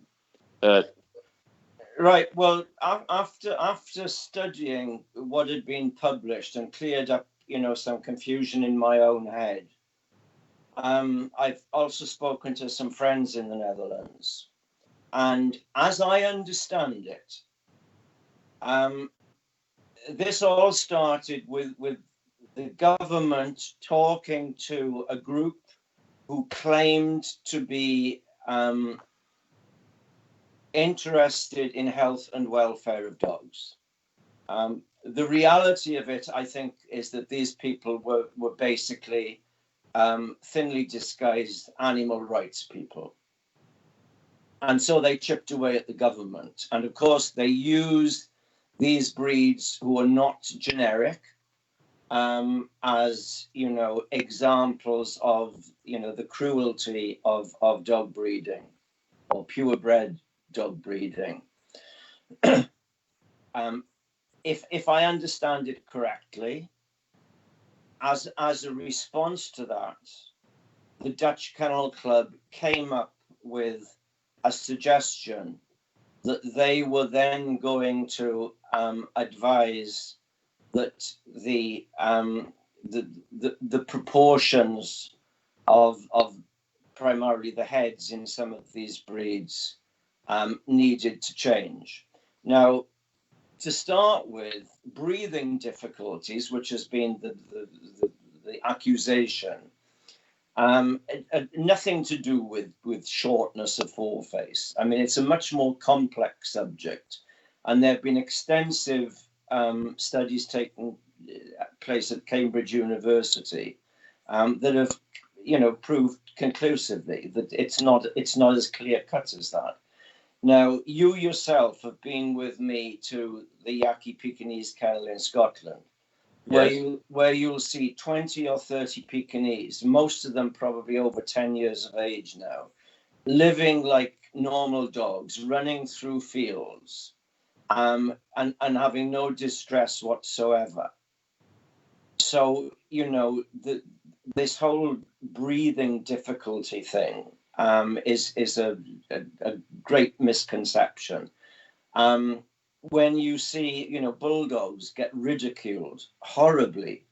Right. Well, after studying what had been published and cleared up, some confusion in my own head, I've also spoken to some friends in the Netherlands, and as I understand it, this all started with the government talking to a group who claimed to be interested in health and welfare of dogs. The reality of it, I think, is that these people were basically thinly disguised animal rights people. And so they chipped away at the government. And of course, they used these breeds who are not generic as, examples of, the cruelty of dog breeding or purebred dog breeding. If I understand it correctly, as a response to that, the Dutch Kennel Club came up with a suggestion that they were then going to advise that the proportions of primarily the heads in some of these breeds needed to change. Now, to start with, breathing difficulties, which has been the accusation, nothing to do with shortness of foreface. I mean, it's a much more complex subject, and there have been extensive studies taking place at Cambridge University that have, proved conclusively that it's not as clear cut as that. Now, you yourself have been with me to the Yaki Pekingese kennel in Scotland, where you'll see 20 or 30 Pekingese, most of them probably over 10 years of age now, living like normal dogs, running through fields, and having no distress whatsoever. So, this whole breathing difficulty thing is a great misconception. When you see, bulldogs get ridiculed horribly,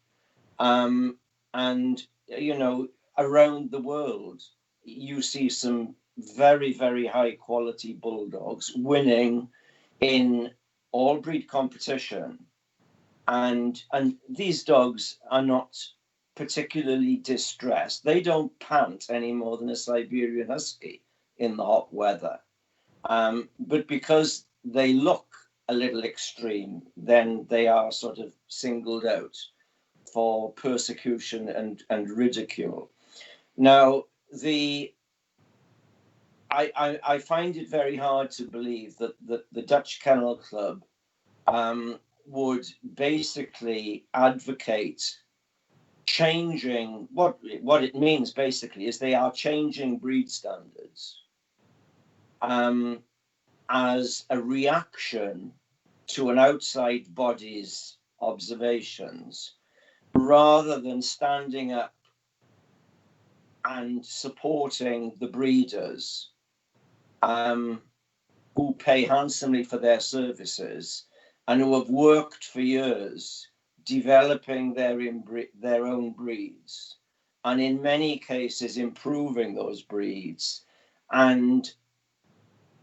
and, around the world, you see some very, very high quality bulldogs winning in all breed competition. And these dogs are not particularly distressed. They don't pant any more than a Siberian Husky in the hot weather. But because they look a little extreme, then they are sort of singled out for persecution and ridicule. Now, I find it very hard to believe that the Dutch Kennel Club would basically advocate changing what it means. Basically, is they are changing breed standards as a reaction to an outside body's observations, rather than standing up and supporting the breeders who pay handsomely for their services and who have worked for years developing their own breeds, and in many cases improving those breeds, and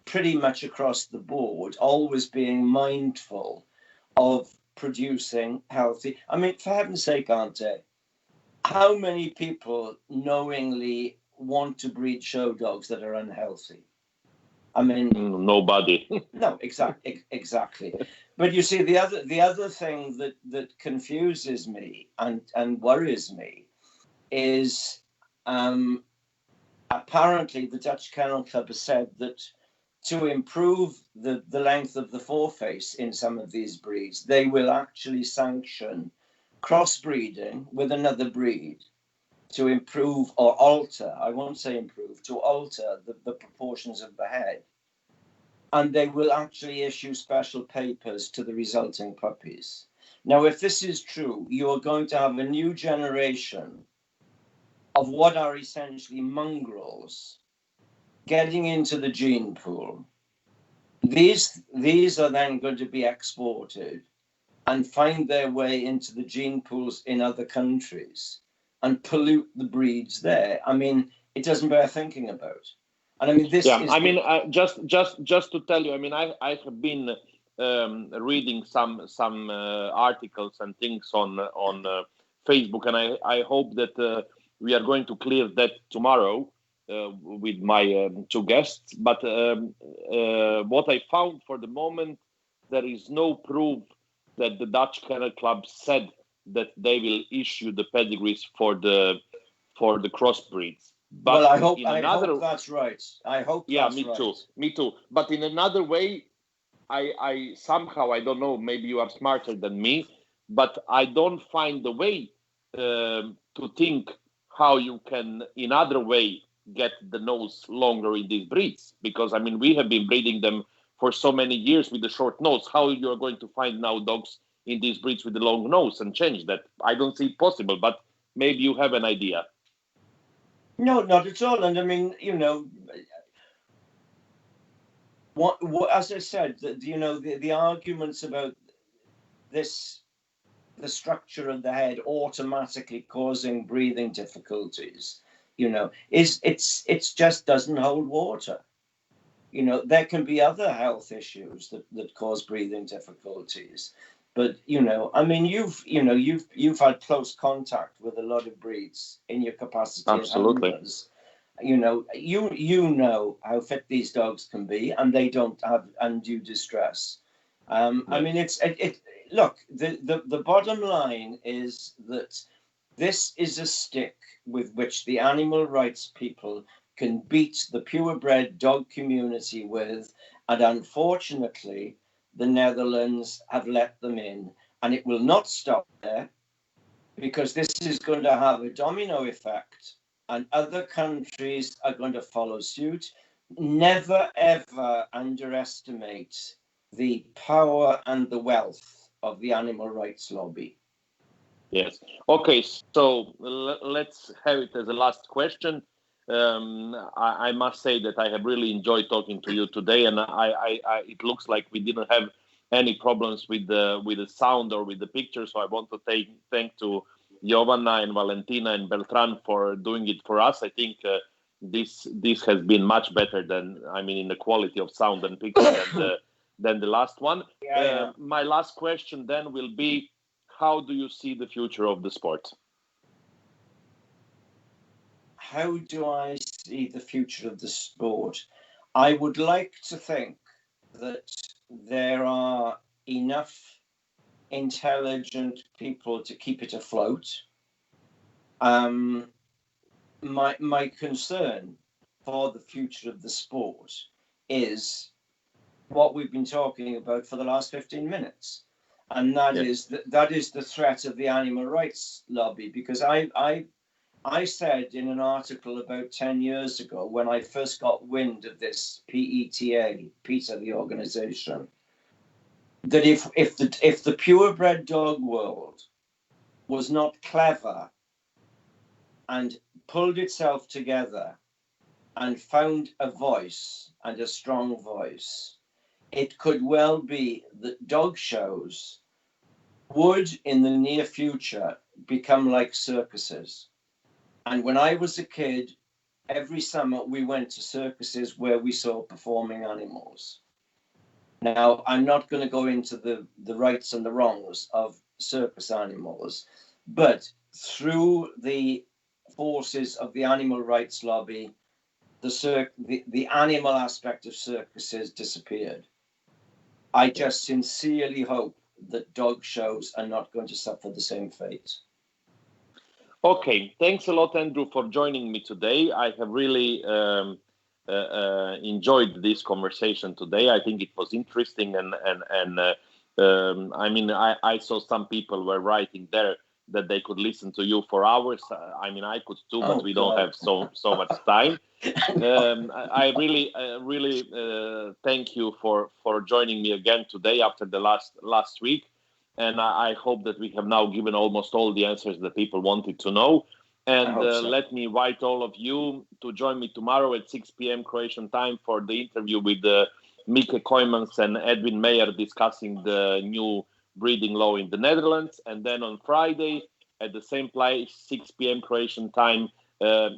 pretty much across the board always being mindful of producing healthy. I mean, for heaven's sake, Ante, how many people knowingly want to breed show dogs that are unhealthy? I mean, nobody. No, exactly. But you see, the other thing that confuses me and worries me is apparently the Dutch Kennel Club has said that to improve the length of the foreface in some of these breeds, they will actually sanction crossbreeding with another breed to improve or alter, I won't say improve, to alter the proportions of the head. And they will actually issue special papers to the resulting puppies. Now, if this is true, you are going to have a new generation of what are essentially mongrels getting into the gene pool. These are then going to be exported and find their way into the gene pools in other countries and pollute the breeds there. I mean, it doesn't bear thinking about. And I mean, this Yeah, is I mean, just to tell you, I mean, I have been reading some articles and things on Facebook, and I hope that we are going to clear that tomorrow with my two guests. But what I found for the moment, there is no proof that the Dutch Kennel Club said that they will issue the pedigrees for the crossbreeds. But well, in I another, hope that's right. I hope yeah, that's me right. too, me too. But in another way, I somehow, I don't know, maybe you are smarter than me, but I don't find the way to think how you can, in other way, get the nose longer in these breeds. Because I mean, we have been breeding them for so many years with the short nose. How you are going to find now dogs in these breeds with the long nose and change that? I don't see it possible. But maybe you have an idea. No, not at all. And I mean, what as I said, the arguments about this, the structure of the head automatically causing breathing difficulties, it's just doesn't hold water. There can be other health issues that cause breathing difficulties. But I mean, you've had close contact with a lot of breeds in your capacity as Absolutely. handlers. You know how fit these dogs can be, and they don't have undue distress. I mean, look, the bottom line is that this is a stick with which the animal rights people can beat the purebred dog community with, and unfortunately, the Netherlands have let them in. And it will not stop there, because this is going to have a domino effect, and other countries are going to follow suit. Never, ever underestimate the power and the wealth of the animal rights lobby. Yes. Okay. So let's have it as a last question. I must say that I have really enjoyed talking to you today, and it looks like we didn't have any problems with the sound or with the picture. So I want to thank to Giovanna and Valentina and Beltran for doing it for us. I think this has been much better than, I mean, in the quality of sound and picture than the last one. Yeah. My last question then will be, how do you see the future of the sport? How do I see the future of the sport? I would like to think that there are enough intelligent people to keep it afloat. My concern for the future of the sport is what we've been talking about for the last 15 minutes. And that is the threat of the animal rights lobby. Because I said in an article about 10 years ago, when I first got wind of this PETA, the organization, that if the purebred dog world was not clever and pulled itself together and found a voice, and a strong voice, it could well be that dog shows would in the near future become like circuses. And when I was a kid, every summer we went to circuses where we saw performing animals. Now, I'm not going to go into the rights and the wrongs of circus animals, but through the forces of the animal rights lobby, the animal aspect of circuses disappeared. I just sincerely hope that dog shows are not going to suffer the same fate. Okay, thanks a lot, Andrew, for joining me today. I have really enjoyed this conversation today. I think it was interesting, and I mean, I saw some people were writing there that they could listen to you for hours. I mean, I could too, but Oh we don't God. have so much time. No. I really thank you for joining me again today after the last week, and I hope that we have now given almost all the answers that people wanted to know. I And hope so. let me invite all of you to join me tomorrow at 6 p.m. Croatian time for the interview with Mike Koymans and Edwin Meyer discussing the new breeding law in the Netherlands. And then on Friday at the same place, 6 p.m. Croatian time,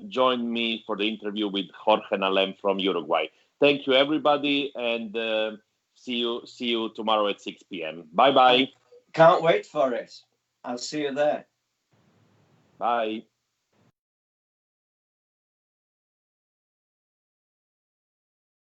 join me for the interview with Jorge Nalem from Uruguay. Thank you, everybody, and see you tomorrow at 6 p.m. Bye-bye. Can't wait for it. I'll see you there. Bye.